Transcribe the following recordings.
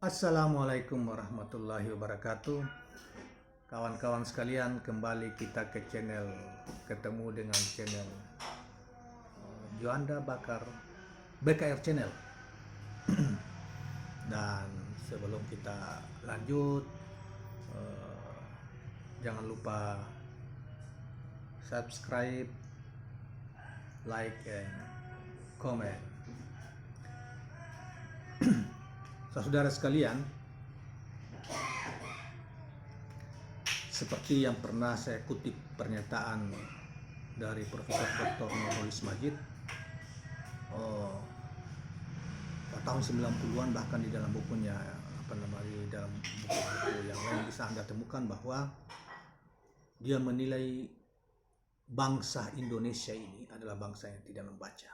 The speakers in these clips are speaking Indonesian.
Assalamualaikum warahmatullahi wabarakatuh. Kawan-kawan sekalian, kembali kita ke channel, ketemu dengan channel Juanda Bakar BKR Channel. Dan sebelum kita lanjut, jangan lupa subscribe, like, and comment. Saudara sekalian, seperti yang pernah saya kutip pernyataan dari Profesor Dr. Nurholis Majid tahun 90-an, bahkan di dalam bukunya di dalam buku-buku yang lain bisa Anda temukan bahwa dia menilai bangsa Indonesia ini adalah bangsa yang tidak membaca,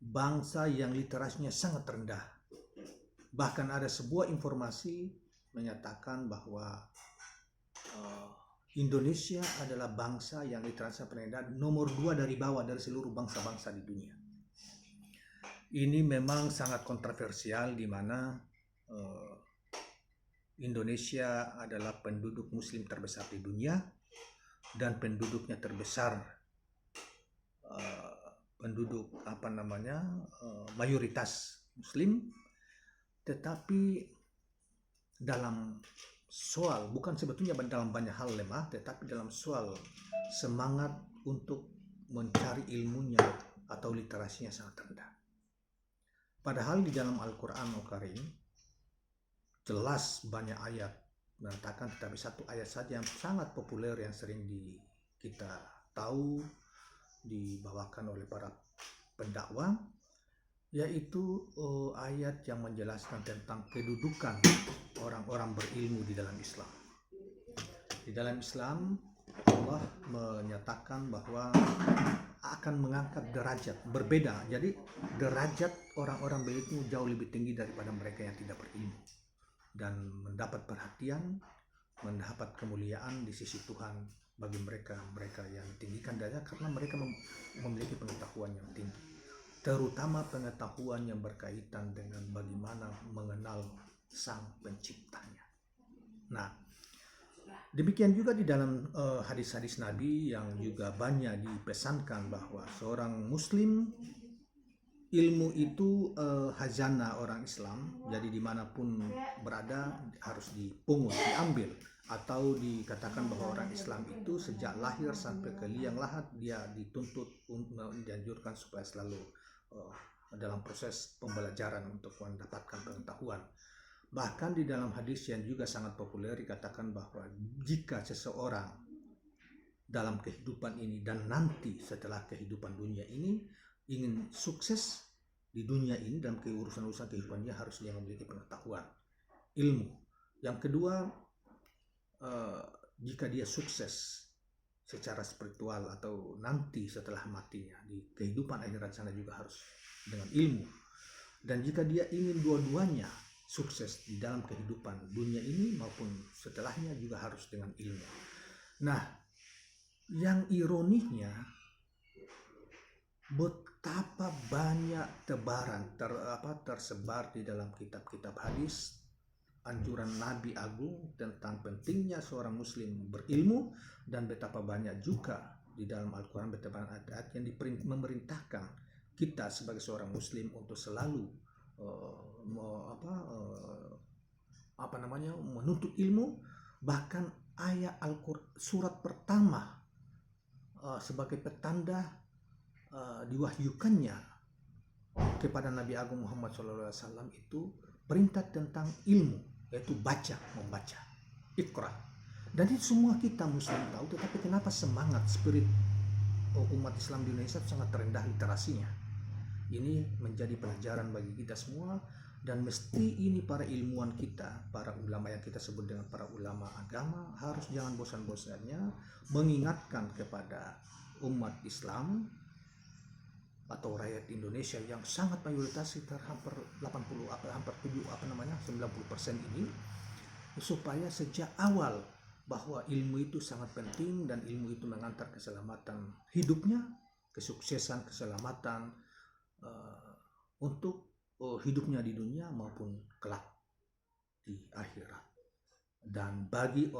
bangsa yang literasinya sangat rendah. Bahkan ada sebuah informasi menyatakan bahwa Indonesia adalah bangsa yang literasi rendah nomor 2 dari bawah dari seluruh bangsa-bangsa di dunia. Ini memang sangat kontroversial, di mana Indonesia adalah penduduk Muslim terbesar di dunia dan penduduknya terbesar penduduk mayoritas Muslim. Tetapi dalam soal, bukan sebetulnya dalam banyak hal lemah, tetapi dalam soal semangat untuk mencari ilmunya atau literasinya sangat rendah. Padahal di dalam Al-Quranul Karim jelas banyak ayat mengatakan, tetapi satu ayat saja yang sangat populer yang sering kita tahu dibawakan oleh para pendakwah, yaitu ayat yang menjelaskan tentang kedudukan orang-orang berilmu di dalam Islam. Di dalam Islam, Allah menyatakan bahwa akan mengangkat derajat berbeda. Jadi derajat orang-orang berilmu jauh lebih tinggi daripada mereka yang tidak berilmu, dan mendapat perhatian, mendapat kemuliaan di sisi Tuhan bagi mereka yang ditinggikan derajat karena mereka memiliki pengetahuan yang tinggi, terutama pengetahuan yang berkaitan dengan bagaimana mengenal Sang Penciptanya. Nah, demikian juga di dalam hadis-hadis Nabi yang juga banyak dipesankan bahwa seorang Muslim, ilmu itu khazanah orang Islam. Jadi dimanapun berada harus dipungut, diambil. Atau dikatakan bahwa orang Islam itu sejak lahir sampai ke liang lahat dia dituntut, dianjurkan supaya selalu dalam proses pembelajaran untuk mendapatkan pengetahuan. Bahkan di dalam hadis yang juga sangat populer dikatakan bahwa jika seseorang dalam kehidupan ini dan nanti setelah kehidupan dunia ini ingin sukses di dunia ini dalam urusan-urusan kehidupannya, harus dia memiliki pengetahuan, ilmu. Yang kedua, jika dia sukses secara spiritual atau nanti setelah matinya di kehidupan akhirat sana juga harus dengan ilmu. Dan jika dia ingin dua-duanya sukses di dalam kehidupan dunia ini maupun setelahnya juga harus dengan ilmu. Nah, yang ironisnya betapa banyak tebaran tersebar di dalam kitab-kitab hadis anjuran Nabi Agung tentang pentingnya seorang Muslim berilmu, dan betapa banyak juga di dalam Al-Quran betapa ayat yang memerintahkan kita sebagai seorang Muslim untuk selalu menuntut ilmu. Bahkan ayat Al-Quran surat pertama sebagai petanda diwahyukannya kepada Nabi Agung Muhammad SAW itu perintah tentang ilmu, yaitu membaca, Iqra. Dan itu semua kita Muslim tahu, tetapi kenapa semangat spirit umat Islam di Indonesia sangat rendah literasinya? Ini menjadi pelajaran bagi kita semua, dan mesti ini para ilmuwan kita, para ulama yang kita sebut dengan para ulama agama, harus jangan bosan-bosannya mengingatkan kepada umat Islam atau rakyat Indonesia yang sangat mayoritas, sekitar hampir 90% ini, supaya sejak awal bahwa ilmu itu sangat penting dan ilmu itu mengantar keselamatan hidupnya, kesuksesan, keselamatan untuk hidupnya di dunia maupun kelak di akhirat. Dan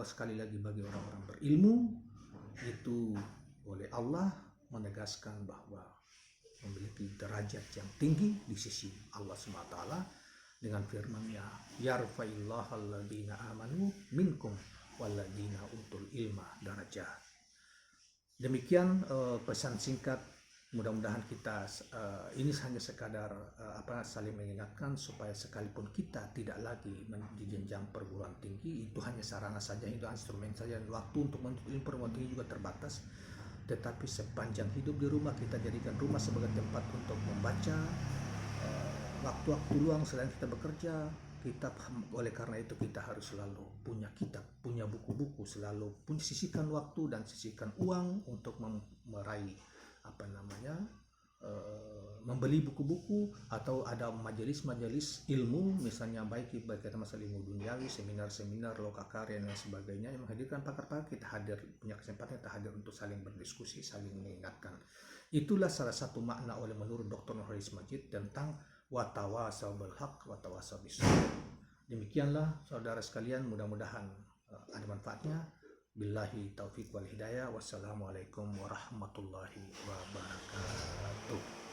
sekali lagi bagi orang-orang berilmu, itu oleh Allah menegaskan bahwa memiliki derajat yang tinggi di sisi Allah SWT dengan firman-Nya, yarfa'illahu alladziina amanu minkum walladzina utul ilma darajat. Demikian pesan singkat. Mudah-mudahan kita ini hanya sekadar saling mengingatkan supaya sekalipun kita tidak lagi di jenjang perguruan tinggi, itu hanya sarana saja, itu instrumen saja, waktu untuk menuntut ilmu perguruan tinggi juga terbatas. Tetapi sepanjang hidup di rumah, kita jadikan rumah sebagai tempat untuk membaca. Waktu-waktu luang selain kita bekerja, oleh karena itu kita harus selalu punya kitab, punya buku-buku, selalu sisihkan waktu dan sisihkan uang untuk meraih membeli buku-buku, atau ada majelis-majelis ilmu, misalnya baik masalah ilmu duniawi, seminar-seminar, lokakarya dan sebagainya, yang menghadirkan pakar-pakar, kita punya kesempatan kita hadir untuk saling berdiskusi, saling mengingatkan. Itulah salah satu makna menurut Dr. Nurholis Majid tentang watawasau bil haq watawasau bis sabr. Demikianlah saudara sekalian, mudah-mudahan ada manfaatnya. Billahi taufiq wal hidayah. Wassalamualaikum warahmatullahi wabarakatuh.